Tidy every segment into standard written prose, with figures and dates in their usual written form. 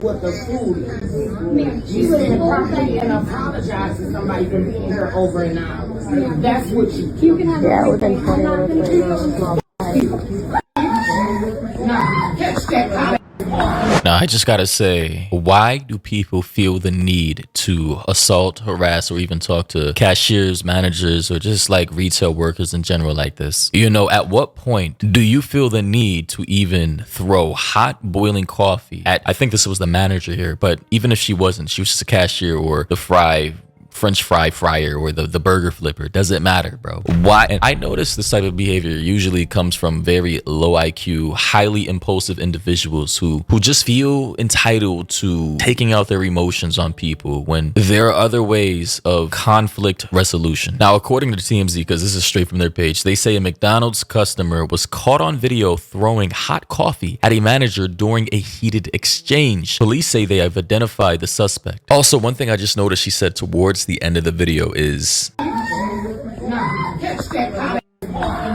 what the food is. You sit properly and apologize to somebody for being here over an hour. That's what you can have. Yeah, within 20 minutes. Now, catch that. Now, I just gotta say, why do people feel the need to assault, harass, or even talk to cashiers, managers, or just like retail workers in general like this? You know, at what point do you feel the need to even throw hot boiling coffee at, I think this was the manager here, but even if she wasn't, she was just a cashier or the French fry fryer or the burger flipper. Doesn't matter, bro. Why? And I notice this type of behavior usually comes from very low IQ, highly impulsive individuals who just feel entitled to taking out their emotions on people when there are other ways of conflict resolution. Now, according to TMZ, because this is straight from their page, they say a McDonald's customer was caught on video throwing hot coffee at a manager during a heated exchange. Police say they have identified the suspect. Also, one thing I just noticed she said towards the end of the video is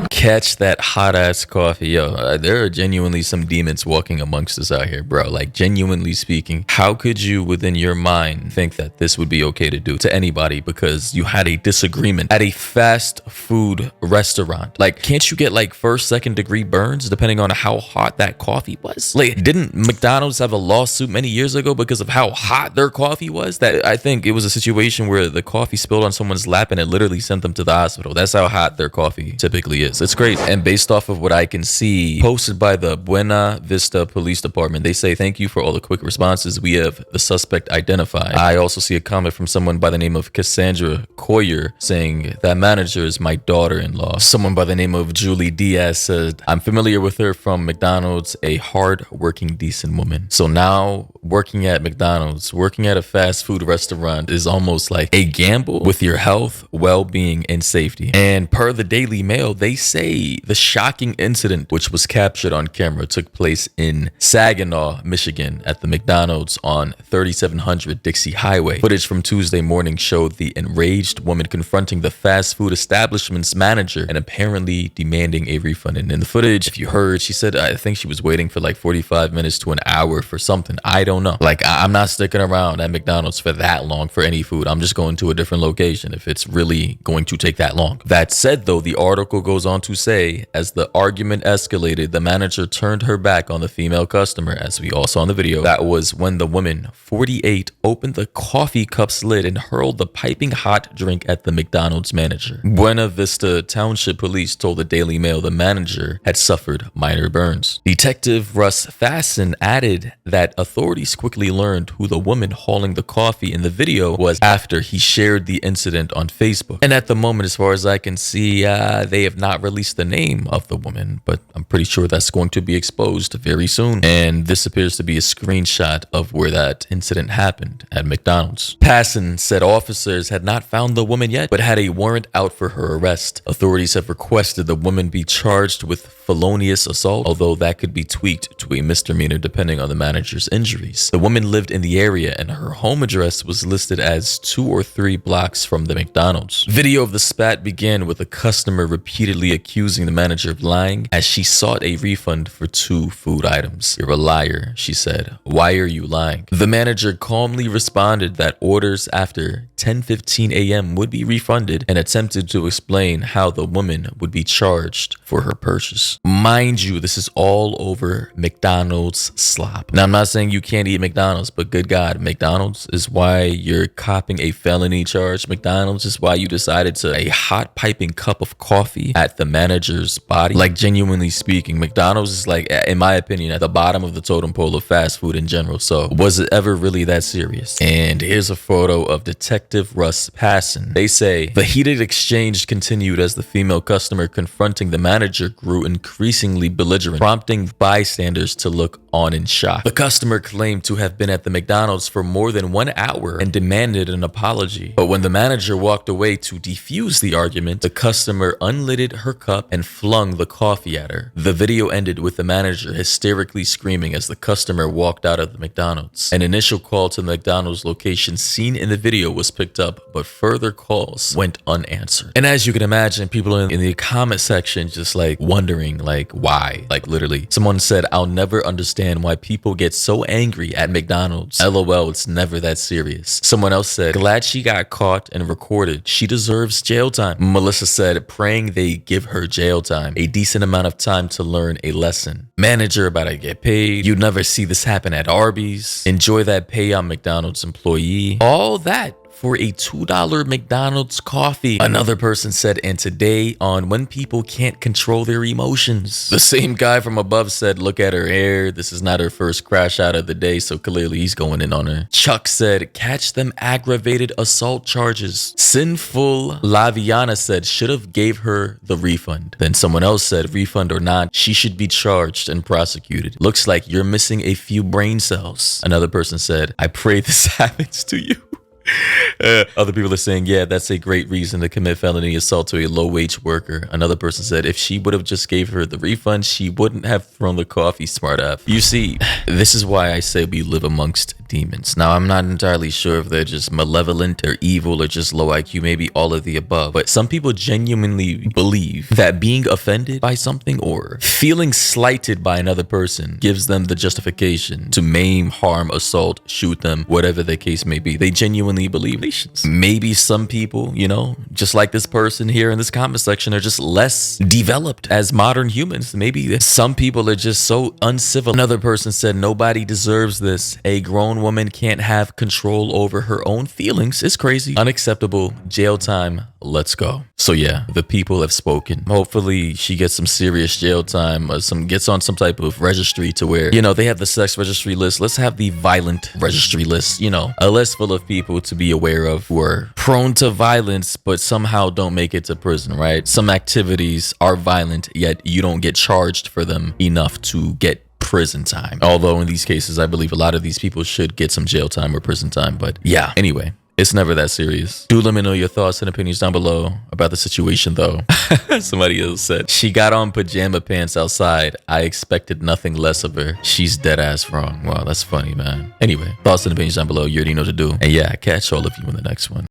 catch that hot ass coffee. Yo, there are genuinely some demons walking amongst us out here, bro. Like, genuinely speaking, how could you within your mind think that this would be okay to do to anybody because you had a disagreement at a fast food restaurant? Like, can't you get like first, second degree burns depending on how hot that coffee was? Like, didn't McDonald's have a lawsuit many years ago because of how hot their coffee was? That I think it was a situation where the coffee spilled on someone's lap and it literally sent them to the hospital. That's how hot their coffee typically is. It's great. And based off of what I can see, posted by the Buena Vista Police Department, they say, thank you for all the quick responses. We have the suspect identified. I also see a comment from someone by the name of Cassandra Coyer saying, that manager is my daughter-in-law. Someone by the name of Julie Diaz said, I'm familiar with her from McDonald's, a hard-working, decent woman. So now working at McDonald's, working at a fast food restaurant is almost like a gamble with your health, well-being, and safety. And per the Daily Mail, they say the shocking incident, which was captured on camera, took place in Saginaw, Michigan at the McDonald's on 3700 Dixie Highway. Footage from Tuesday morning showed the enraged woman confronting the fast food establishment's manager and apparently demanding a refund. And in the footage, if you heard, she said, I think she was waiting for like 45 minutes to an hour for something. I don't know. Like, I'm not sticking around at McDonald's for that long for any food. I'm just going to a different location if it's really going to take that long. That said, though, the article goes on to say, as the argument escalated, the manager turned her back on the female customer, as we all saw in the video. That was when the woman, 48, opened the coffee cup's lid and hurled the piping hot drink at the McDonald's manager. Buena Vista Township Police told the Daily Mail the manager had suffered minor burns. Detective Russ Fasten added that authorities quickly learned who the woman hauling the coffee in the video was after he shared the incident on Facebook. And at the moment, as far as I can see, they have not released the name of the woman, but I'm pretty sure that's going to be exposed very soon. And this appears to be a screenshot of where that incident happened at McDonald's. Passon said officers had not found the woman yet, but had a warrant out for her arrest. Authorities have requested the woman be charged with felonious assault, although that could be tweaked to a misdemeanor depending on the manager's injuries. The woman lived in the area and her home address was listed as 2 or 3 blocks from the McDonald's. Video of the spat began with a customer repeatedly accusing the manager of lying as she sought a refund for 2 food items. You're a liar, she said. Why are you lying? The manager calmly responded that orders after 10:15 a.m. would be refunded and attempted to explain how the woman would be charged for her purchase. Mind you, this is all over McDonald's slop. Now, I'm not saying you can't eat McDonald's, but good God, McDonald's is why you're copping a felony charge. McDonald's is why you decided to a hot piping cup of coffee at the manager's body. Like, genuinely speaking, McDonald's is like, in my opinion, at the bottom of the totem pole of fast food in general. So was it ever really that serious? And here's a photo of Detective Russ Passon. They say the heated exchange continued as the female customer confronting the manager grew increasingly belligerent, prompting bystanders to look on in shock. The customer claimed to have been at the McDonald's for more than 1 hour and demanded an apology. But when the manager walked away to defuse the argument, the customer unlidded her cup and flung the coffee at her. The video ended with the manager hysterically screaming as the customer walked out of the McDonald's. An initial call to the McDonald's location seen in the video was picked up, but further calls went unanswered. And as you can imagine, people in the comment section just like wondering like why. Like literally, someone said, "I'll never understand why people get so angry at McDonald's. LOL, it's never that serious." Someone else said, "Glad she got caught and recorded. She deserves jail time." Melissa said, "Praying they give her jail time. A decent amount of time to learn a lesson." Manager about to get paid. You'd never see this happen at Arby's. Enjoy that pay on McDonald's employee. All that for a $2 McDonald's coffee. Another person said, "And today on when people can't control their emotions." The same guy from above said, "Look at her hair. This is not her first crash out of the day, so clearly he's going in on her." Chuck said, "Catch them aggravated assault charges." Sinful Laviana said, "Should have gave her the refund." Then someone else said, "Refund or not, she should be charged and prosecuted. Looks like you're missing a few brain cells." Another person said, "I pray this happens to you." Other people are saying, "Yeah, that's a great reason to commit felony assault to a low-wage worker." Another person said, "If she would have just gave her the refund, she wouldn't have thrown the coffee, smart ass." You see, this is why I say we live amongst demons. Now, I'm not entirely sure if they're just malevolent or evil or just low IQ, maybe all of the above. But some people genuinely believe that being offended by something or feeling slighted by another person gives them the justification to maim, harm, assault, shoot them, whatever the case may be. They genuinely believe nations. Maybe some people, you know, just like this person here in this comment section, are just less developed as modern humans. Maybe some people are just so uncivil. Another person said, "Nobody deserves this. A grown woman can't have control over her own feelings. It's crazy. Unacceptable. Jail time. Let's go." So yeah, the people have spoken. Hopefully she gets some serious jail time, or gets on some type of registry to where, you know, they have the sex registry list. Let's have the violent registry list, you know, a list full of people to be aware of who are prone to violence, but somehow don't make it to prison, right? Some activities are violent, yet you don't get charged for them enough to get prison time. Although in these cases, I believe a lot of these people should get some jail time or prison time. But yeah, anyway, it's never that serious. Do let me know your thoughts and opinions down below about the situation though. Somebody else said, "She got on pajama pants outside. I expected nothing less of her. She's dead ass wrong." Wow, that's funny, man. Anyway, thoughts and opinions down below. You already know what to do. And yeah, catch all of you in the next one.